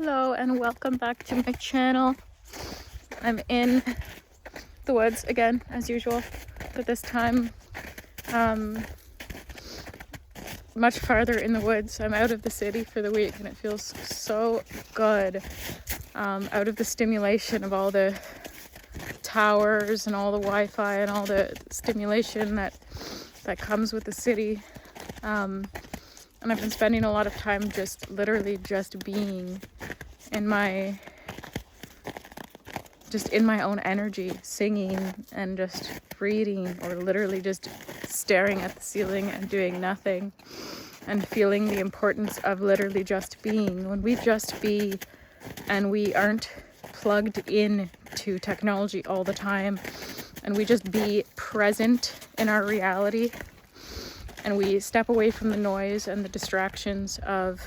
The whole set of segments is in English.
Hello and welcome back to my channel. I'm in the woods again as usual, but this time much farther in the woods. I'm out of the city for the week and it feels so good, out of the stimulation of all the towers and all the Wi-Fi and all the stimulation that comes with the city. And I've been spending a lot of time literally being in my own energy, singing and just reading, or literally just staring at the ceiling and doing nothing, and feeling the importance of literally just being. When we just be and we aren't plugged in to technology all the time, and we just be present in our reality, and we step away from the noise and the distractions of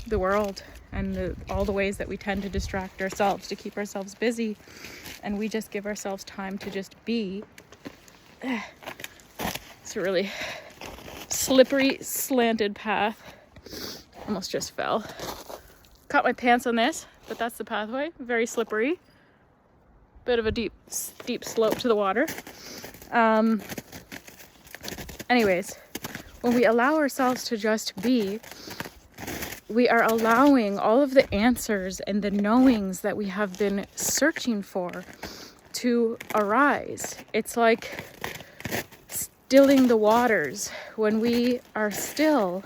the world and all the ways that we tend to distract ourselves to keep ourselves busy, and we just give ourselves time to just be. It's a really slippery, slanted path. Almost just fell. Caught my pants on this, but that's the pathway. Very slippery. Bit of a deep slope to the water. Anyways, when we allow ourselves to just be, we are allowing all of the answers and the knowings that we have been searching for to arise. It's like stilling the waters. When we are still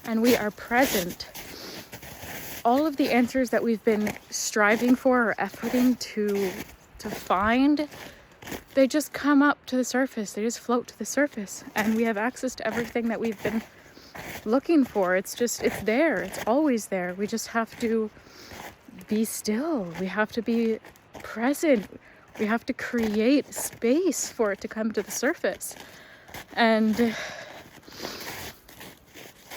and we are present, all of the answers that we've been striving for or efforting to find, they just come up to the surface. They just float to the surface, and we have access to everything that we've been looking for. It's there. It's always there. We just have to be still. We have to be present. We have to create space for it to come to the surface. And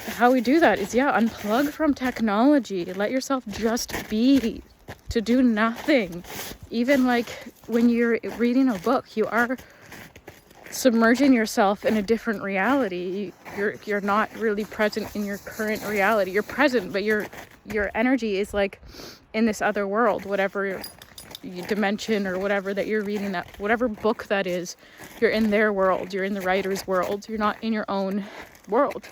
how we do that is, unplug from technology. Let yourself just be, to do nothing. Even like when you're reading a book, you are submerging yourself in a different reality. You're not really present in your current reality. You're present, but your energy is like in this other world, whatever dimension or whatever that you're reading, that whatever book that is, you're in their world. You're in the writer's world. You're not in your own world,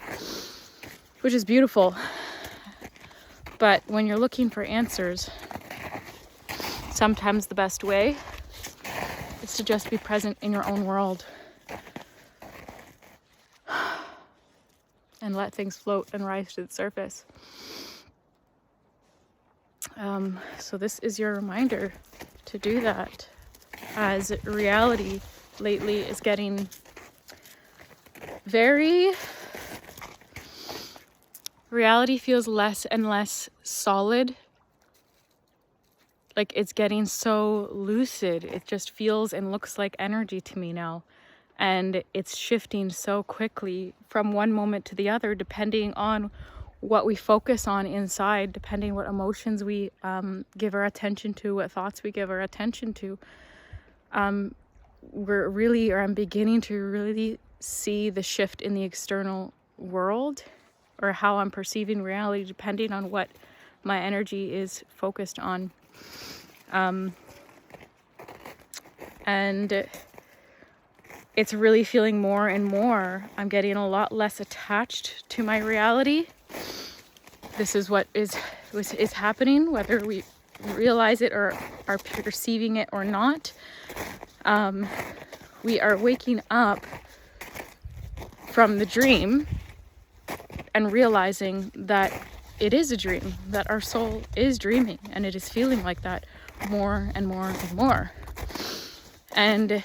which is beautiful. But when you're looking for answers, sometimes the best way is to just be present in your own world and let things float and rise to the surface. So this is your reminder to do that, as reality lately is getting reality feels less and less solid. Like it's getting so lucid. It just feels and looks like energy to me now. And it's shifting so quickly from one moment to the other, depending on what we focus on inside, depending what emotions we give our attention to, what thoughts we give our attention to. I'm beginning to really see the shift in the external world, or how I'm perceiving reality, depending on what my energy is focused on. And it's really feeling more and more. I'm getting a lot less attached to my reality. This is what is happening, whether we realize it or are perceiving it or not. We are waking up from the dream and realizing that it is a dream, that our soul is dreaming, and it is feeling like that more and more and more. And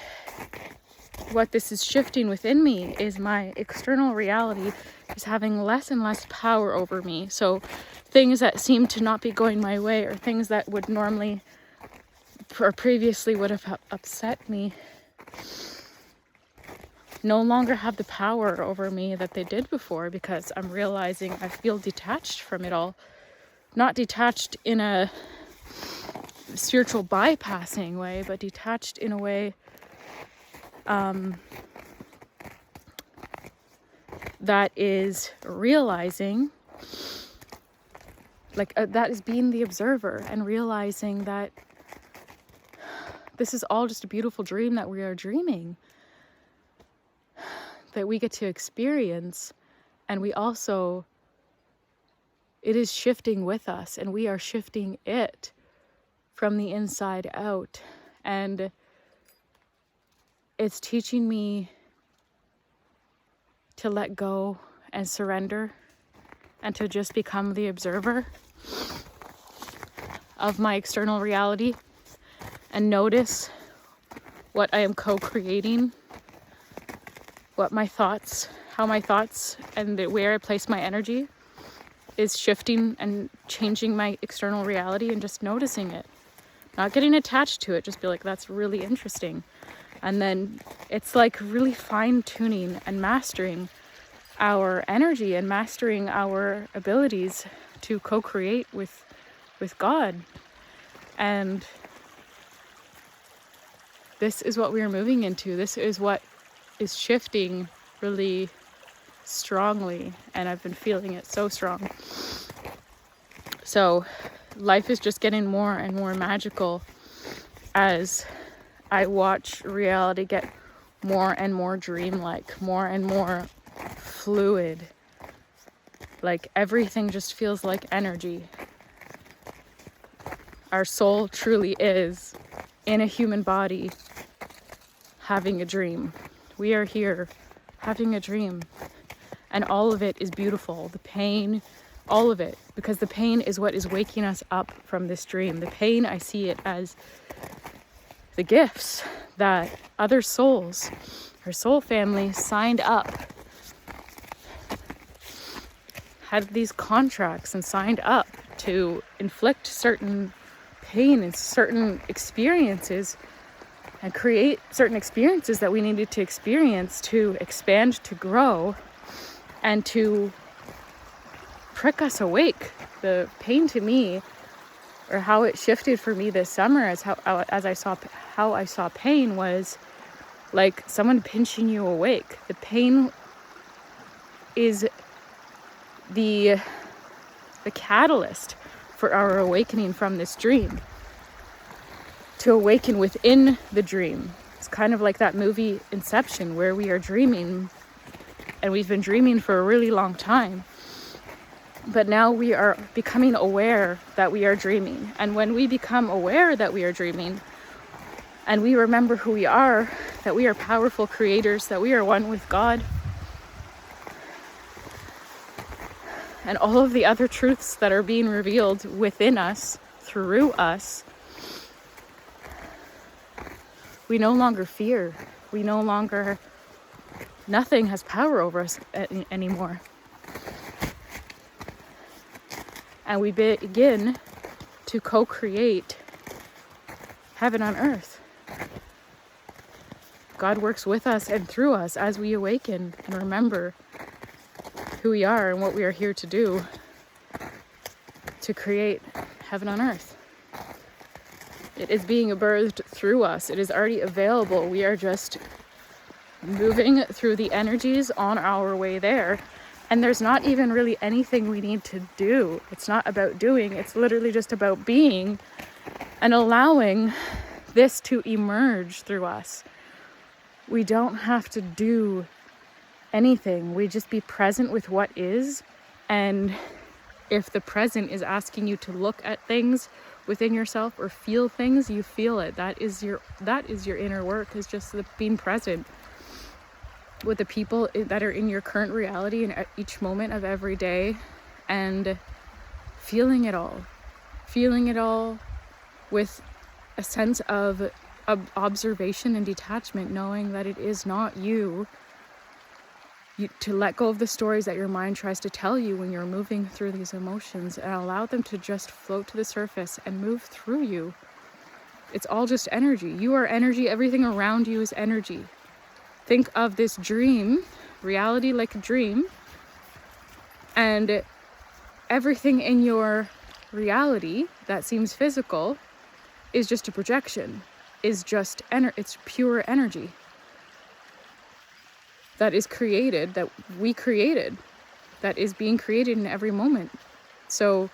what this is shifting within me is my external reality is having less and less power over me. So things that seem to not be going my way, or things that would normally or previously would have upset me, no longer have the power over me that they did before, because I'm realizing I feel detached from it all. Not detached in a spiritual bypassing way, but detached in a way that is realizing that is being the observer and realizing that this is all just a beautiful dream that we are dreaming, that we get to experience. And we also, it is shifting with us, and we are shifting it from the inside out. And it's teaching me to let go and surrender and to just become the observer of my external reality and notice what I am co-creating, what my thoughts, how my thoughts and where I place my energy is shifting and changing my external reality, and just noticing it. Not getting attached to it, just be like, that's really interesting. And then it's like really fine-tuning and mastering our energy and mastering our abilities to co-create with God. And this is what we are moving into. This is what is shifting really strongly, and I've been feeling it so strong. So life is just getting more and more magical as I watch reality get more and more dreamlike, more and more fluid. Like everything just feels like energy. Our soul truly is in a human body having a dream. We are here having a dream, and all of it is beautiful. The pain, all of it, because the pain is what is waking us up from this dream. The pain, I see it as the gifts that other souls, her soul family, signed up, had these contracts and signed up to inflict certain pain and certain experiences and create certain experiences that we needed to experience to expand, to grow, and to prick us awake. The pain to me, or how it shifted for me this summer, as I saw pain, was like someone pinching you awake. The pain is the catalyst for our awakening from this dream, to awaken within the dream. It's kind of like that movie Inception, where we are dreaming, and we've been dreaming for a really long time, but now we are becoming aware that we are dreaming. And when we become aware that we are dreaming, and we remember who we are, that we are powerful creators, that we are one with God, and all of the other truths that are being revealed within us, through us, we no longer fear. Nothing has power over us anymore. And we begin to co-create heaven on earth. God works with us and through us as we awaken and remember who we are and what we are here to do, to create heaven on earth. It is being birthed through us. It is already available. We are just moving through the energies on our way there. And there's not even really anything we need to do. It's not about doing. It's literally just about being and allowing this to emerge through us. We don't have to do anything. We just be present with what is. And if the present is asking you to look at things within yourself or feel things, you feel it. That is your inner work, is just being present with the people that are in your current reality and at each moment of every day, and feeling it all with a sense of observation and detachment, knowing that it is not you, to let go of the stories that your mind tries to tell you when you're moving through these emotions, and allow them to just float to the surface and move through you. It's all just energy. You are energy. Everything around you is energy. Think of this dream, reality like a dream, and everything in your reality that seems physical is just a projection, is just it's pure energy that is created, that we created, that is being created in every moment. So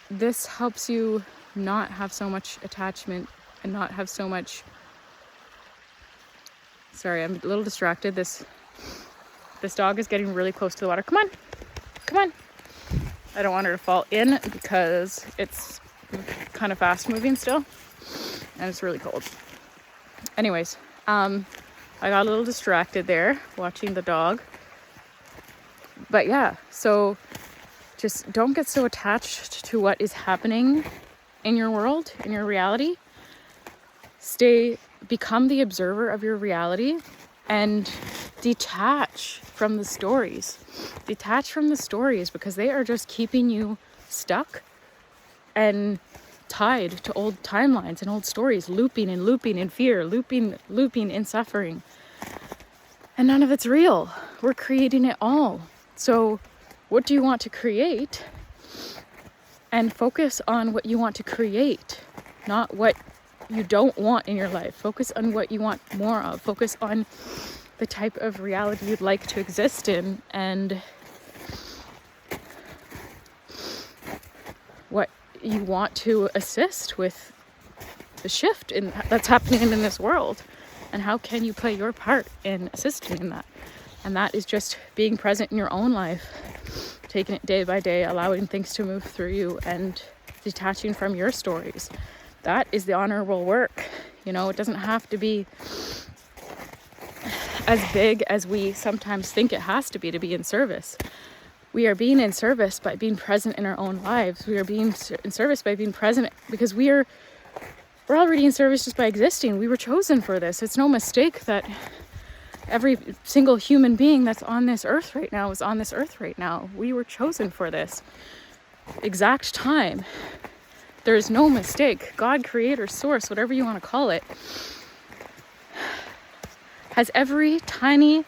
this helps you not have so much attachment and not have so much... Sorry, I'm a little distracted. This dog is getting really close to the water. Come on. Come on. I don't want her to fall in because it's kind of fast moving still and it's really cold. Anyways, I got a little distracted there watching the dog. But yeah, so just don't get so attached to what is happening in your world, in your reality. Become the observer of your reality and detach from the stories. Detach from the stories because they are just keeping you stuck and tied to old timelines and old stories, looping and looping in fear, looping in suffering. And none of it's real. We're creating it all. So what do you want to create? And focus on what you want to create, not what you don't want in your life. Focus on what you want more of. Focus on the type of reality you'd like to exist in and what you want to assist with the shift that's happening in this world, and how can you play your part in assisting in that. And that is just being present in your own life, taking it day by day, allowing things to move through you and detaching from your stories. That is the honorable work. You know, it doesn't have to be as big as we sometimes think it has to be in service. We are being in service by being present in our own lives. We are being in service by being present because we're already in service just by existing. We were chosen for this. It's no mistake that every single human being that's on this earth right now is on this earth right now. We were chosen for this exact time. There is no mistake. God, creator, source, whatever you want to call it, has every tiny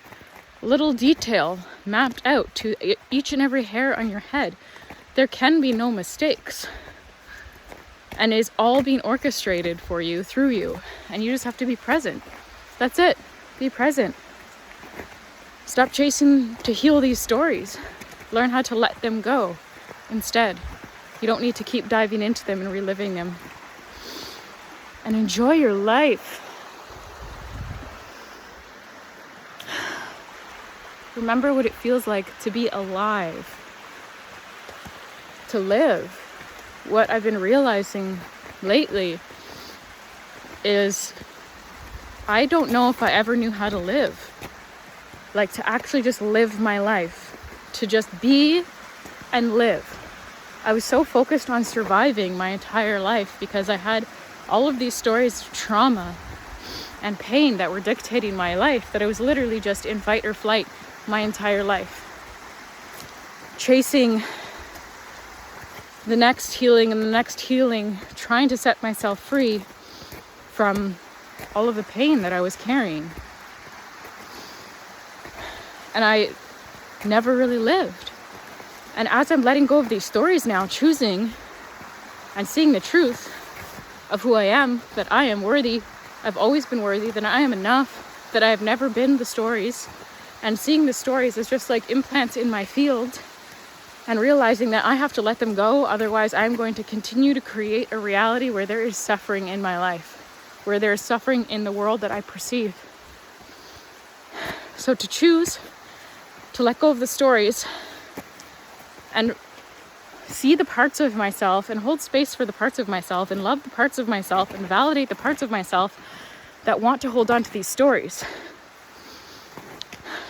little detail mapped out to each and every hair on your head. There can be no mistakes. And is all being orchestrated for you, through you. And you just have to be present. That's it. Be present. Stop chasing to heal these stories. Learn how to let them go instead. You don't need to keep diving into them and reliving them. And enjoy your life. Remember what it feels like to be alive. To live. What I've been realizing lately is I don't know if I ever knew how to live. Like to actually just live my life. To just be and live. I was so focused on surviving my entire life because I had all of these stories of trauma and pain that were dictating my life that I was literally just in fight or flight my entire life. Chasing the next healing and the next healing, trying to set myself free from all of the pain that I was carrying. And I never really lived. And as I'm letting go of these stories now, choosing and seeing the truth of who I am, that I am worthy, I've always been worthy, that I am enough, that I have never been the stories, and seeing the stories as just like implants in my field, and realizing that I have to let them go, otherwise I'm going to continue to create a reality where there is suffering in my life, where there is suffering in the world that I perceive. So to choose to let go of the stories and see the parts of myself and hold space for the parts of myself and love the parts of myself and validate the parts of myself that want to hold on to these stories.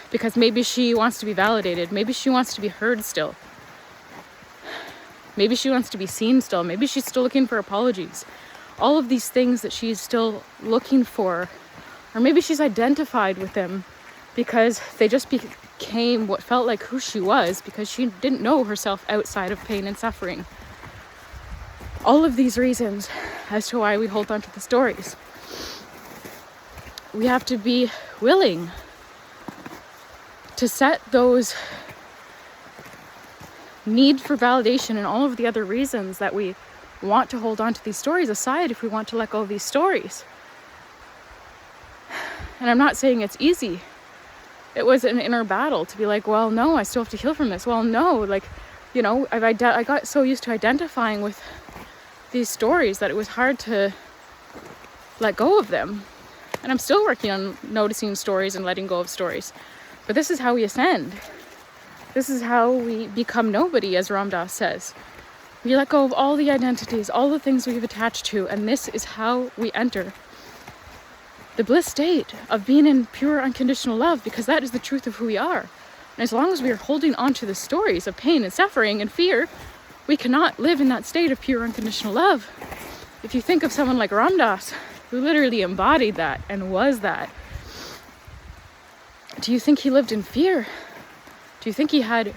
Because maybe she wants to be validated. Maybe she wants to be heard still. Maybe she wants to be seen still. Maybe she's still looking for apologies. All of these things that she's still looking for. Or maybe she's identified with them because they just became what felt like who she was because she didn't know herself outside of pain and suffering. All of these reasons as to why we hold on to the stories. We have to be willing to set those need for validation and all of the other reasons that we want to hold on to these stories aside if we want to let go of these stories. And I'm not saying it's easy. It was an inner battle to be like, well, no, I still have to heal from this. Well, no, like You know, I got so used to identifying with these stories that it was hard to let go of them. And I'm still working on noticing stories and letting go of stories. But this is how we ascend. This is how we become nobody, as Ram Dass says. We let go of all the identities, all the things we've attached to, and this is how we enter the bliss state of being in pure unconditional love, because that is the truth of who we are. And as long as we are holding on to the stories of pain and suffering and fear, we cannot live in that state of pure unconditional love. If you think of someone like Ram Dass, who literally embodied that and was that, do you think he lived in fear? Do you think he had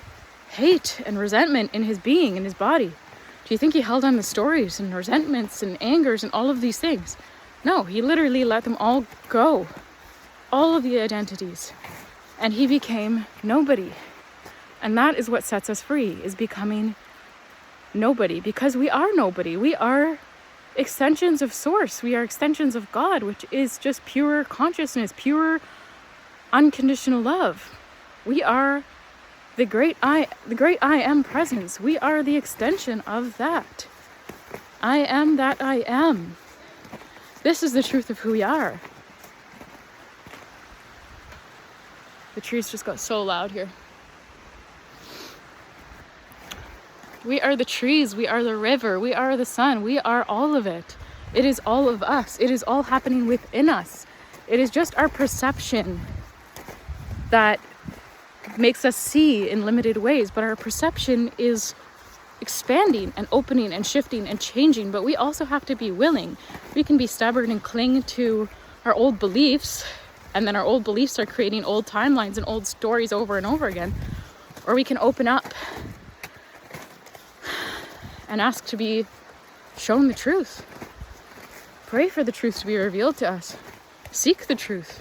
hate and resentment in his being, in his body? Do you think he held on to stories and resentments and angers and all of these things? No, he literally let them all go. All of the identities. And he became nobody. And that is what sets us free, is becoming nobody. Because we are nobody. We are extensions of Source. We are extensions of God, which is just pure consciousness, pure unconditional love. We are the great I am presence. We are the extension of that. I am that I am. This is the truth of who we are. The trees just got so loud here. We are the trees, we are the river, we are the sun, we are all of it. It is all of us. It is all happening within us. It is just our perception that makes us see in limited ways, but our perception is expanding and opening and shifting and changing. But we also have to be willing. We can be stubborn and cling to our old beliefs, and then our old beliefs are creating old timelines and old stories over and over again. Or we can open up and ask to be shown the truth. Pray for the truth to be revealed to us. Seek the truth.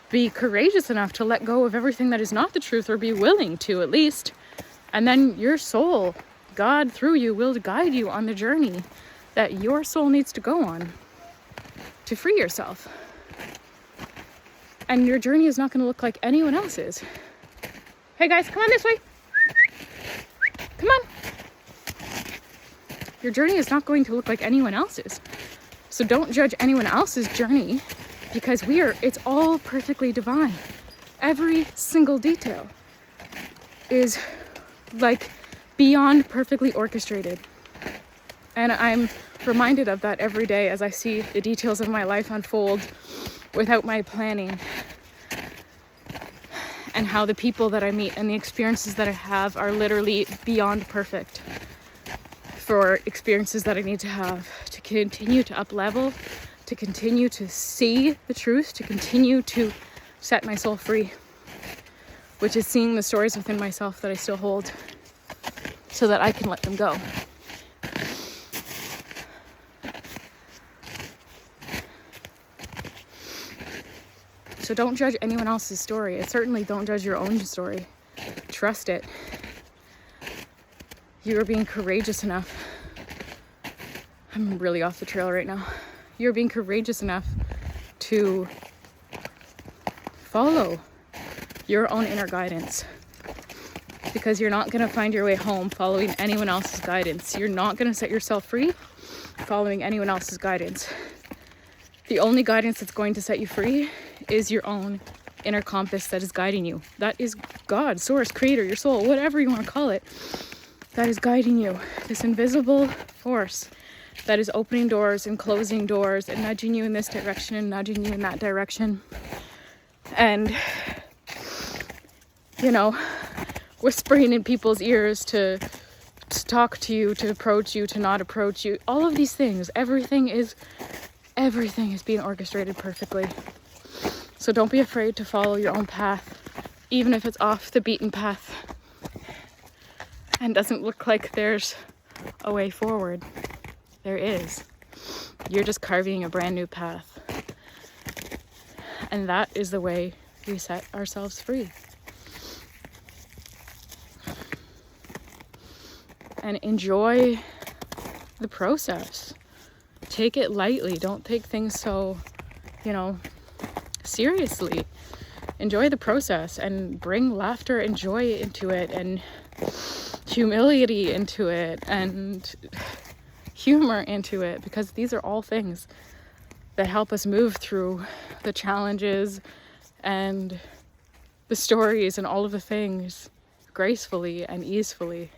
Be courageous enough to let go of everything that is not the truth, or be willing to, at least. And then your soul, God through you, will guide you on the journey that your soul needs to go on to free yourself. And your journey is not going to look like anyone else's. Hey guys, come on this way. Come on. Your journey is not going to look like anyone else's. So don't judge anyone else's journey, because it's all perfectly divine. Every single detail is like beyond perfectly orchestrated. And I'm reminded of that every day as I see the details of my life unfold without my planning, and how the people that I meet and the experiences that I have are literally beyond perfect for experiences that I need to have to continue to up level, to continue to see the truth, to continue to set my soul free, which is seeing the stories within myself that I still hold, so that I can let them go. So don't judge anyone else's story. And certainly don't judge your own story. Trust it. You are being courageous enough. I'm really off the trail right now. You're being courageous enough to follow your own inner guidance, because you're not going to find your way home following anyone else's guidance. You're not going to set yourself free following anyone else's guidance. The only guidance that's going to set you free is your own inner compass that is guiding you. That is God, Source, Creator, your soul, whatever you want to call it, that is guiding you. This invisible force that is opening doors and closing doors and nudging you in this direction and nudging you in that direction. And, whispering in people's ears to talk to you, to approach you, to not approach you. All of these things, everything is being orchestrated perfectly. So don't be afraid to follow your own path, even if it's off the beaten path and doesn't look like there's a way forward. There is. You're just carving a brand new path. And that is the way we set ourselves free. And enjoy the process. Take it lightly. Don't take things so, seriously. Enjoy the process and bring laughter and joy into it, and humility into it and humor into it, because these are all things that help us move through the challenges and the stories and all of the things gracefully and easefully.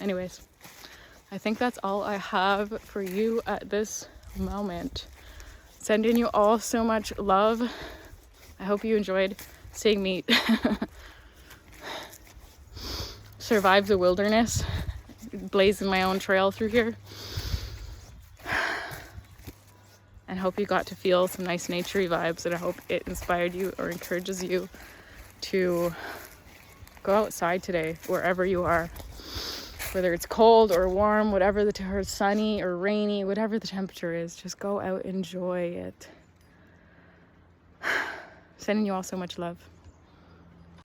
Anyways, I think that's all I have for you at this moment. Sending you all so much love. I hope you enjoyed seeing me survive the wilderness, blazing my own trail through here. And hope you got to feel some nice naturey vibes, and I hope it inspired you or encourages you to go outside today, wherever you are. Whether it's cold or warm, whatever or sunny or rainy, whatever the temperature is, just go out, enjoy it. Sending you all so much love.